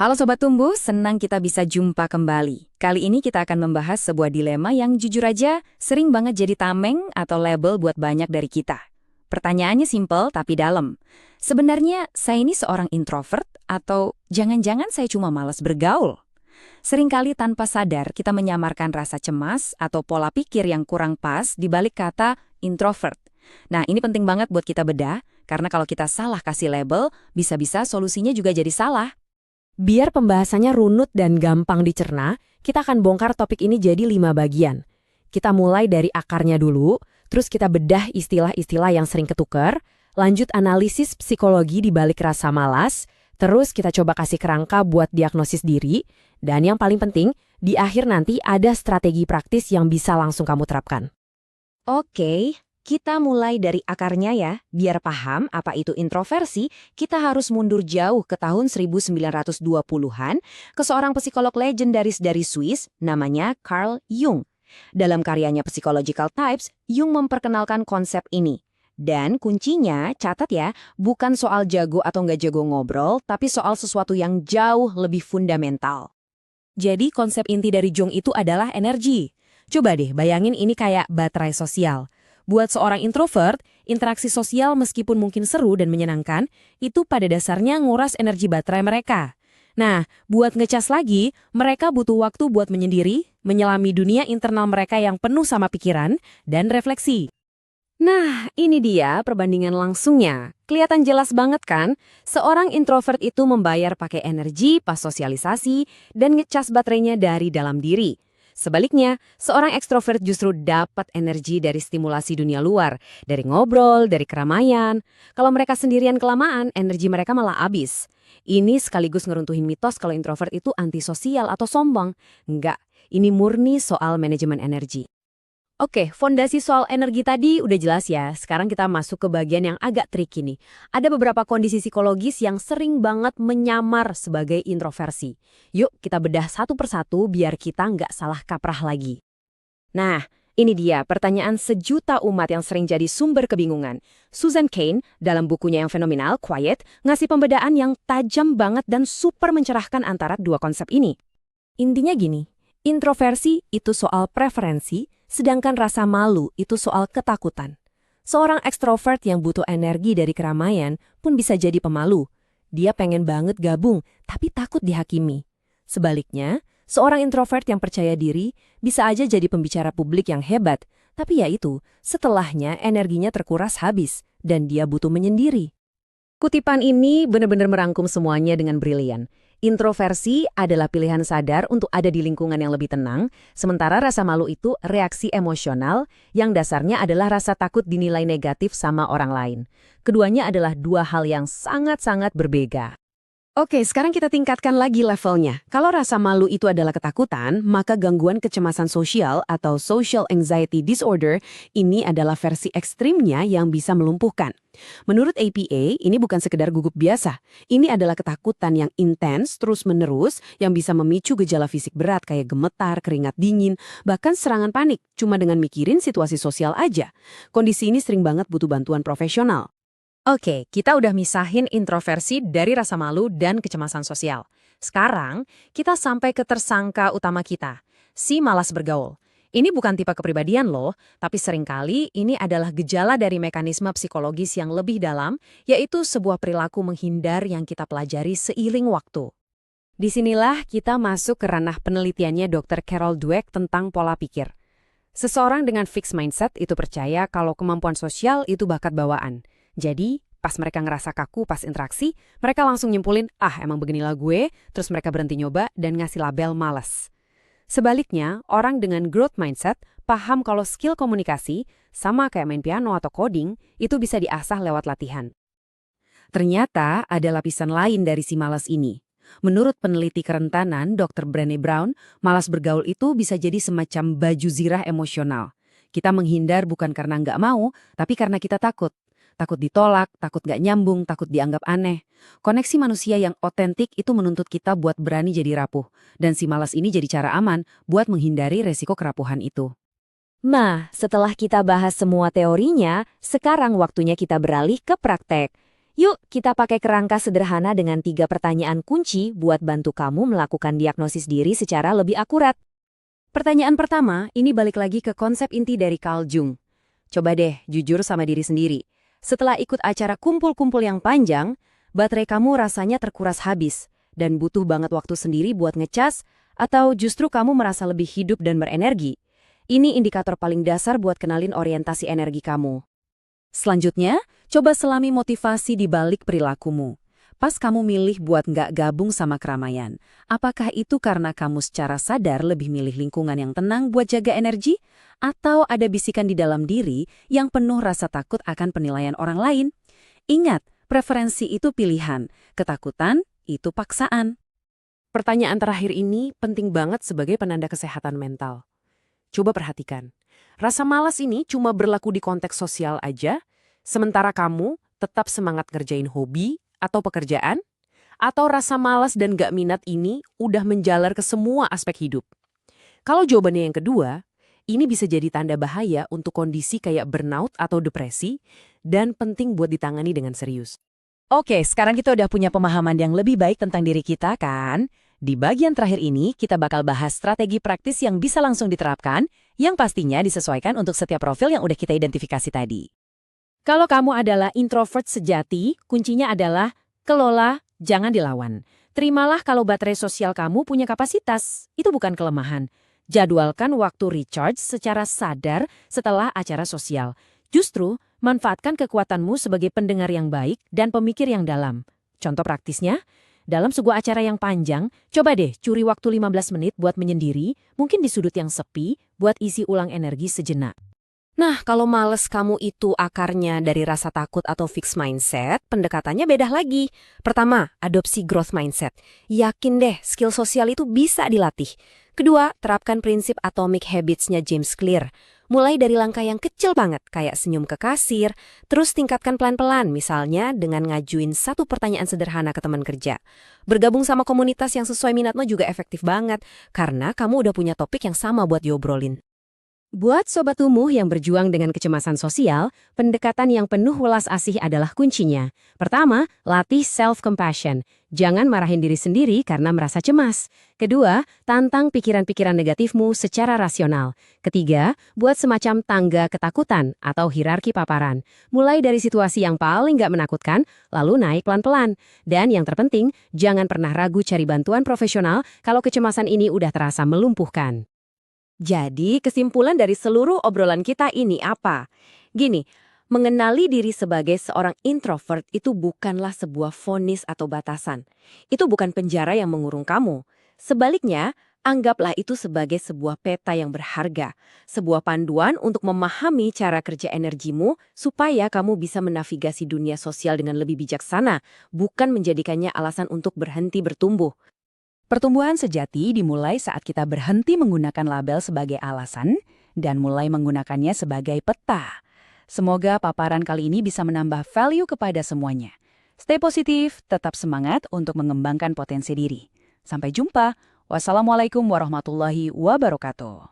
Halo Sobat Tumbuh, senang kita bisa jumpa kembali. Kali ini kita akan membahas sebuah dilema yang jujur aja sering banget jadi tameng atau label buat banyak dari kita. Pertanyaannya simpel tapi dalam. Sebenarnya saya ini seorang introvert atau jangan-jangan saya cuma malas bergaul? Seringkali tanpa sadar kita menyamarkan rasa cemas atau pola pikir yang kurang pas di balik kata introvert. Nah, ini penting banget buat kita bedah, karena kalau kita salah kasih label, bisa-bisa solusinya juga jadi salah. Biar pembahasannya runut dan gampang dicerna, kita akan bongkar topik ini jadi 5 bagian. Kita mulai dari akarnya dulu, terus kita bedah istilah-istilah yang sering ketukar, lanjut analisis psikologi di balik rasa malas, terus kita coba kasih kerangka buat diagnosis diri, dan yang paling penting, di akhir nanti ada strategi praktis yang bisa langsung kamu terapkan. Oke, kita mulai dari akarnya ya. Biar paham apa itu introversi, kita harus mundur jauh ke tahun 1920-an ke seorang psikolog legendaris dari Swiss namanya Carl Jung. Dalam karyanya Psychological Types, Jung memperkenalkan konsep ini. Dan kuncinya, catat ya, bukan soal jago atau nggak jago ngobrol, tapi soal sesuatu yang jauh lebih fundamental. Jadi konsep inti dari Jung itu adalah energi. Coba deh bayangin ini kayak baterai sosial. Buat seorang introvert, interaksi sosial meskipun mungkin seru dan menyenangkan, itu pada dasarnya nguras energi baterai mereka. Nah, buat ngecas lagi, mereka butuh waktu buat menyendiri, menyelami dunia internal mereka yang penuh sama pikiran dan refleksi. Nah, ini dia perbandingan langsungnya. Kelihatan jelas banget kan? Seorang introvert itu membayar pakai energi pas sosialisasi dan ngecas baterainya dari dalam diri. Sebaliknya, seorang ekstrovert justru dapat energi dari stimulasi dunia luar, dari ngobrol, dari keramaian. Kalau mereka sendirian kelamaan, energi mereka malah habis. Ini sekaligus ngeruntuhin mitos kalau introvert itu antisosial atau sombong. Enggak, ini murni soal manajemen energi. Oke, fondasi soal energi tadi udah jelas ya. Sekarang kita masuk ke bagian yang agak tricky nih. Ada beberapa kondisi psikologis yang sering banget menyamar sebagai introversi. Yuk kita bedah satu persatu biar kita nggak salah kaprah lagi. Nah, ini dia pertanyaan sejuta umat yang sering jadi sumber kebingungan. Susan Cain dalam bukunya yang fenomenal, Quiet, ngasih pembedaan yang tajam banget dan super mencerahkan antara dua konsep ini. Intinya gini, introversi itu soal preferensi, sedangkan rasa malu itu soal ketakutan. Seorang ekstrovert yang butuh energi dari keramaian pun bisa jadi pemalu. Dia pengen banget gabung, tapi takut dihakimi. Sebaliknya, seorang introvert yang percaya diri bisa aja jadi pembicara publik yang hebat, tapi ya itu, setelahnya energinya terkuras habis, dan dia butuh menyendiri. Kutipan ini benar-benar merangkum semuanya dengan brilian. Introversi adalah pilihan sadar untuk ada di lingkungan yang lebih tenang, sementara rasa malu itu reaksi emosional yang dasarnya adalah rasa takut dinilai negatif sama orang lain. Keduanya adalah dua hal yang sangat-sangat berbeda. Oke, sekarang kita tingkatkan lagi levelnya. Kalau rasa malu itu adalah ketakutan, maka gangguan kecemasan sosial atau social anxiety disorder ini adalah versi ekstrimnya yang bisa melumpuhkan. Menurut APA, ini bukan sekedar gugup biasa. Ini adalah ketakutan yang intens terus-menerus yang bisa memicu gejala fisik berat kayak gemetar, keringat dingin, bahkan serangan panik cuma dengan mikirin situasi sosial aja. Kondisi ini sering banget butuh bantuan profesional. Oke, kita udah misahin introversi dari rasa malu dan kecemasan sosial. Sekarang, kita sampai ke tersangka utama kita, si malas bergaul. Ini bukan tipe kepribadian loh, tapi seringkali ini adalah gejala dari mekanisme psikologis yang lebih dalam, yaitu sebuah perilaku menghindar yang kita pelajari seiring waktu. Disinilah kita masuk ke ranah penelitiannya Dr. Carol Dweck tentang pola pikir. Seseorang dengan fixed mindset itu percaya kalau kemampuan sosial itu bakat bawaan. Jadi, pas mereka ngerasa kaku pas interaksi, mereka langsung nyimpulin, emang beginilah gue, terus mereka berhenti nyoba dan ngasih label malas. Sebaliknya, orang dengan growth mindset paham kalau skill komunikasi, sama kayak main piano atau coding, itu bisa diasah lewat latihan. Ternyata ada lapisan lain dari si malas ini. Menurut peneliti kerentanan Dr. Brené Brown, malas bergaul itu bisa jadi semacam baju zirah emosional. Kita menghindar bukan karena nggak mau, tapi karena kita takut. Takut ditolak, takut gak nyambung, takut dianggap aneh. Koneksi manusia yang otentik itu menuntut kita buat berani jadi rapuh. Dan si malas ini jadi cara aman buat menghindari resiko kerapuhan itu. Nah, setelah kita bahas semua teorinya, sekarang waktunya kita beralih ke praktek. Yuk, kita pakai kerangka sederhana dengan 3 pertanyaan kunci buat bantu kamu melakukan diagnosis diri secara lebih akurat. Pertanyaan pertama, ini balik lagi ke konsep inti dari Carl Jung. Coba deh, jujur sama diri sendiri. Setelah ikut acara kumpul-kumpul yang panjang, baterai kamu rasanya terkuras habis dan butuh banget waktu sendiri buat ngecas, atau justru kamu merasa lebih hidup dan berenergi. Ini indikator paling dasar buat kenalin orientasi energi kamu. Selanjutnya, coba selami motivasi di balik perilakumu. Pas kamu milih buat nggak gabung sama keramaian, apakah itu karena kamu secara sadar lebih milih lingkungan yang tenang buat jaga energi? Atau ada bisikan di dalam diri yang penuh rasa takut akan penilaian orang lain? Ingat, preferensi itu pilihan, ketakutan itu paksaan. Pertanyaan terakhir ini penting banget sebagai penanda kesehatan mental. Coba perhatikan. Rasa malas ini cuma berlaku di konteks sosial aja, sementara kamu tetap semangat ngerjain hobi atau pekerjaan, atau rasa malas dan gak minat ini udah menjalar ke semua aspek hidup. Kalau jawabannya yang kedua, ini bisa jadi tanda bahaya untuk kondisi kayak burnout atau depresi, dan penting buat ditangani dengan serius. Oke, sekarang kita udah punya pemahaman yang lebih baik tentang diri kita, kan? Di bagian terakhir ini, kita bakal bahas strategi praktis yang bisa langsung diterapkan, yang pastinya disesuaikan untuk setiap profil yang udah kita identifikasi tadi. Kalau kamu adalah introvert sejati, kuncinya adalah kelola, jangan dilawan. Terimalah kalau baterai sosial kamu punya kapasitas, itu bukan kelemahan. Jadwalkan waktu recharge secara sadar setelah acara sosial. Justru, manfaatkan kekuatanmu sebagai pendengar yang baik dan pemikir yang dalam. Contoh praktisnya, dalam sebuah acara yang panjang, coba deh curi waktu 15 menit buat menyendiri, mungkin di sudut yang sepi, buat isi ulang energi sejenak. Nah, kalau males kamu itu akarnya dari rasa takut atau fixed mindset, pendekatannya beda lagi. Pertama, adopsi growth mindset. Yakin deh, skill sosial itu bisa dilatih. Kedua, terapkan prinsip atomic habits-nya James Clear. Mulai dari langkah yang kecil banget, kayak senyum ke kasir, terus tingkatkan pelan-pelan, misalnya dengan ngajuin 1 pertanyaan sederhana ke teman kerja. Bergabung sama komunitas yang sesuai minatmu juga efektif banget, karena kamu udah punya topik yang sama buat diobrolin. Buat Sobat Tumuh yang berjuang dengan kecemasan sosial, pendekatan yang penuh welas asih adalah kuncinya. Pertama, latih self-compassion. Jangan marahin diri sendiri karena merasa cemas. Kedua, tantang pikiran-pikiran negatifmu secara rasional. Ketiga, buat semacam tangga ketakutan atau hierarki paparan. Mulai dari situasi yang paling nggak menakutkan, lalu naik pelan-pelan. Dan yang terpenting, jangan pernah ragu cari bantuan profesional kalau kecemasan ini udah terasa melumpuhkan. Jadi, kesimpulan dari seluruh obrolan kita ini apa? Gini, mengenali diri sebagai seorang introvert itu bukanlah sebuah vonis atau batasan. Itu bukan penjara yang mengurung kamu. Sebaliknya, anggaplah itu sebagai sebuah peta yang berharga, sebuah panduan untuk memahami cara kerja energimu supaya kamu bisa menavigasi dunia sosial dengan lebih bijaksana, bukan menjadikannya alasan untuk berhenti bertumbuh. Pertumbuhan sejati dimulai saat kita berhenti menggunakan label sebagai alasan dan mulai menggunakannya sebagai peta. Semoga paparan kali ini bisa menambah value kepada semuanya. Stay positif, tetap semangat untuk mengembangkan potensi diri. Sampai jumpa. Wassalamualaikum warahmatullahi wabarakatuh.